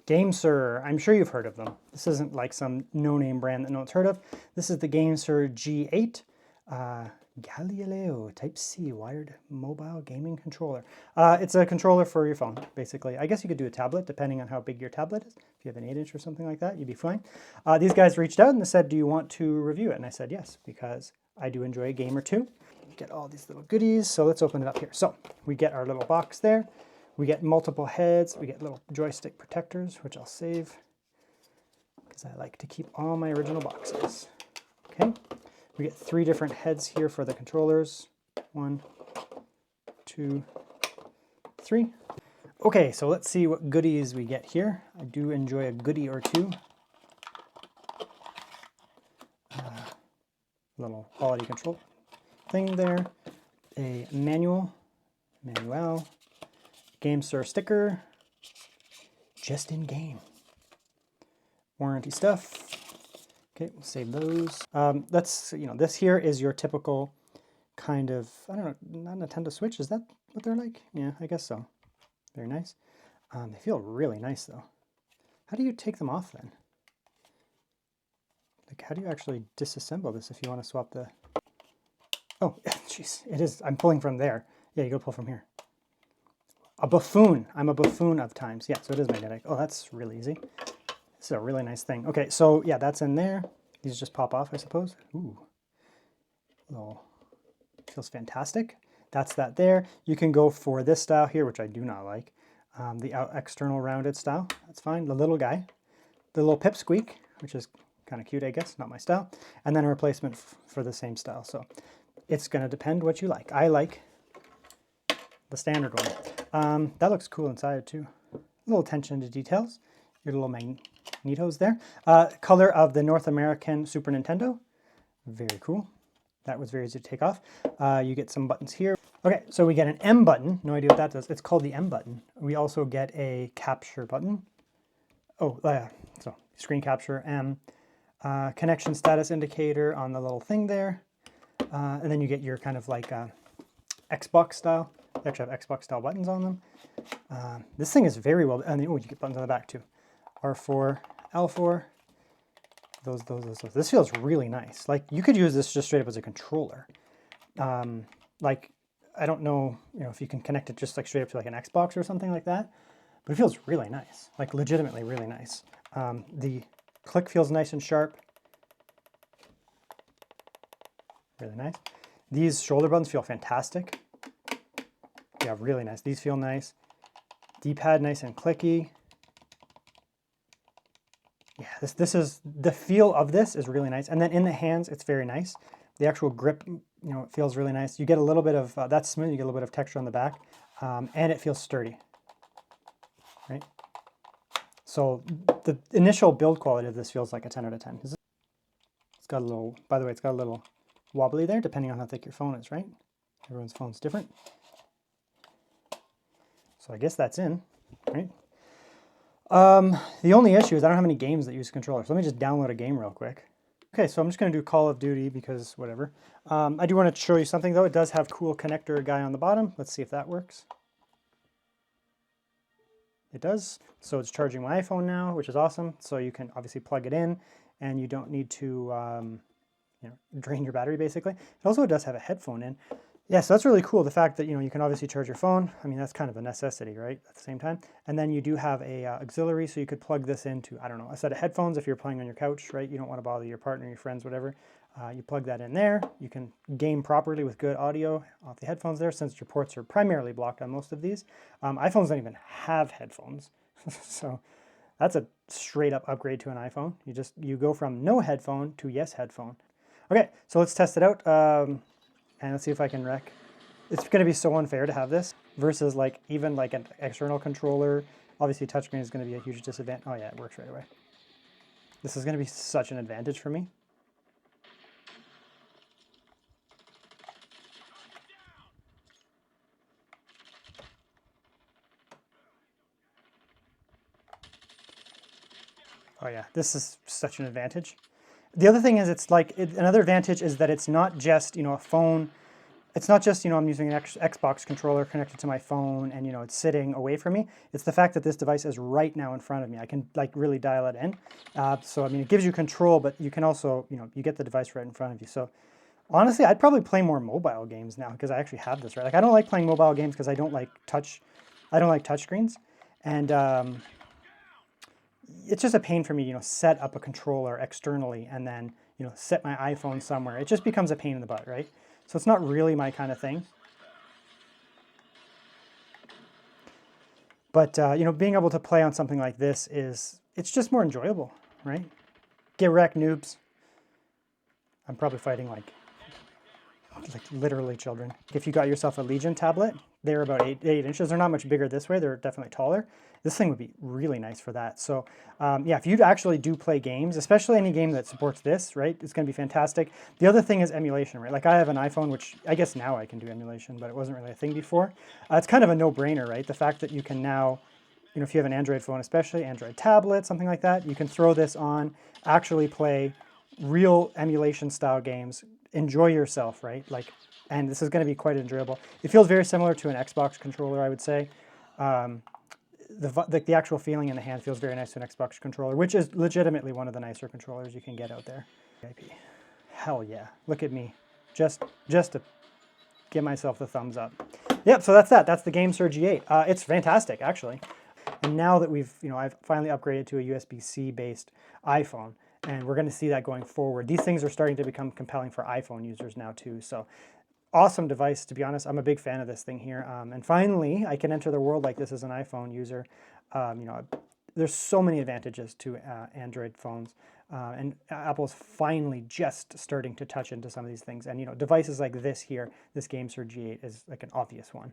GameSir, I'm sure you've heard of them. This isn't like some no-name brand that no one's heard of. This is the GameSir G8 Galileo Type-C wired mobile gaming controller. It's a controller for your phone, basically. I guess you could do a tablet, depending on how big your tablet is. If you have an 8-inch or something like that, you'd be fine. These guys reached out and they said, do you want to review it? And I said yes, because I do enjoy a game or two. Get all these little goodies, so let's open it up here. So we get our little box there. We get multiple heads, we get little joystick protectors, which I'll save because I like to keep all my original boxes. Okay, we get 3 different heads here for the controllers. 1, 2, 3. Okay, so let's see what goodies we get here. I do enjoy a goodie or two. Little quality control thing there. A manual. GameSir sticker, just in game. Warranty stuff. Okay, we'll save those. That's, this here is your typical kind of, I don't know, not Nintendo Switch. Is that what they're like? Yeah, I guess so. Very nice. They feel really nice though. How do you take them off then? Like, how do you actually disassemble this if you want to swap the... Oh, jeez, it is. I'm pulling from there. Yeah, you gotta pull from here. A buffoon. I'm a buffoon of times. Yeah, so it is magnetic. Oh, that's really easy. This is a really nice thing. Okay, so yeah, that's in there. These just pop off, I suppose. Ooh. Oh, feels fantastic. That's that there. You can go for this style here, which I do not like. The external rounded style. That's fine. The little guy. The little pipsqueak, which is kind of cute, I guess. Not my style. And then a replacement for the same style. So it's going to depend what you like. I like the standard one. That looks cool inside too. A little attention to details. Your little magnetos there. Color of the North American Super Nintendo. Very cool. That was very easy to take off. You get some buttons here. Okay, so we get an M button. No idea what that does. It's called the M button. We also get a capture button. Oh, so screen capture, M. Connection status indicator on the little thing there. And then you get your kind of like Xbox style. They actually have Xbox style buttons on them. This thing is very well, and oh, you get buttons on the back too. R4, L4, those. This feels really nice. Like you could use this just straight up as a controller. Like I don't know, if you can connect it just like straight up to like an Xbox or something like that, but it feels really nice, like legitimately really nice. The click feels nice and sharp. Really nice. These shoulder buttons feel fantastic. Yeah, really nice. These feel nice. D-pad nice and clicky. Yeah, this is, the feel of this is really nice. And then in the hands, it's very nice. The actual grip, it feels really nice. You get a little bit of, that's smooth, you get a little bit of texture on the back. And it feels sturdy, right? So the initial build quality of this feels like a 10 out of 10. It's got a little, by the way, it's got a little wobbly there, depending on how thick your phone is, right? Everyone's phone's different. So I guess that's in, right? The only issue is I don't have any games that use controllers. So let me just download a game real quick. Okay, so I'm just going to do Call of Duty because whatever. I do want to show you something though. It does have cool connector guy on the bottom. Let's see if that works. It does. So it's charging my iPhone now, which is awesome. So you can obviously plug it in and you don't need to drain your battery basically. It also does have a headphone in. Yeah, so that's really cool. The fact that, you can obviously charge your phone. I mean, that's kind of a necessity, right? At the same time. And then you do have a auxiliary, so you could plug this into, I don't know, a set of headphones if you're playing on your couch, right? You don't want to bother your partner, your friends, whatever. You plug that in there. You can game properly with good audio off the headphones there, since your ports are primarily blocked on most of these. iPhones don't even have headphones. So that's a straight up upgrade to an iPhone. You go from no headphone to yes headphone. Okay, so let's test it out. And let's see if I can wreck. It's going to be so unfair to have this versus even an external controller. Obviously touchscreen is going to be a huge disadvantage. Oh yeah, it works right away. This is going to be such an advantage for me. Oh yeah, this is such an advantage. The other thing is another advantage is that it's not just, a phone. it's not just, I'm using an Xbox controller connected to my phone and, it's sitting away from me. It's the fact that this device is right now in front of me. I can like really dial it in. So, I mean, it gives you control, but you can also, you get the device right in front of you. So honestly, I'd probably play more mobile games now because I actually have this, right? Like I don't like playing mobile games because I don't like touch screens. And it's just a pain for me, set up a controller externally and then, set my iPhone somewhere. It just becomes a pain in the butt, right? So it's not really my kind of thing. But, being able to play on something like this it's just more enjoyable, right? Get wrecked, noobs. I'm probably fighting like literally children. If you got yourself a Legion tablet, they're about 8 inches. They're not much bigger this way. They're definitely taller. This thing would be really nice for that. So yeah, if you actually do play games, especially any game that supports this, right, it's going to be fantastic. The other thing is emulation, right? Like I have an iPhone, which I guess now I can do emulation, but it wasn't really a thing before. It's kind of a no-brainer, right? The fact that you can now, if you have an Android phone, especially Android tablet, something like that, you can throw this on, actually play real emulation style games, enjoy yourself, right? Like, and this is going to be quite enjoyable. It feels very similar to an Xbox controller, I would say. The actual feeling in the hand feels very nice to an Xbox controller, which is legitimately one of the nicer controllers you can get out there. Hell yeah, look at me, just to give myself the thumbs up. Yep, so that's that. That's the GameSir G8. It's fantastic, actually. And now that I've finally upgraded to a USB-C based iPhone, and we're going to see that going forward. These things are starting to become compelling for iPhone users now too. So awesome device, to be honest. I'm a big fan of this thing here. And finally, I can enter the world like this as an iPhone user. There's so many advantages to Android phones. And Apple's finally just starting to touch into some of these things. And devices like this here, this GameSir G8 is like an obvious one.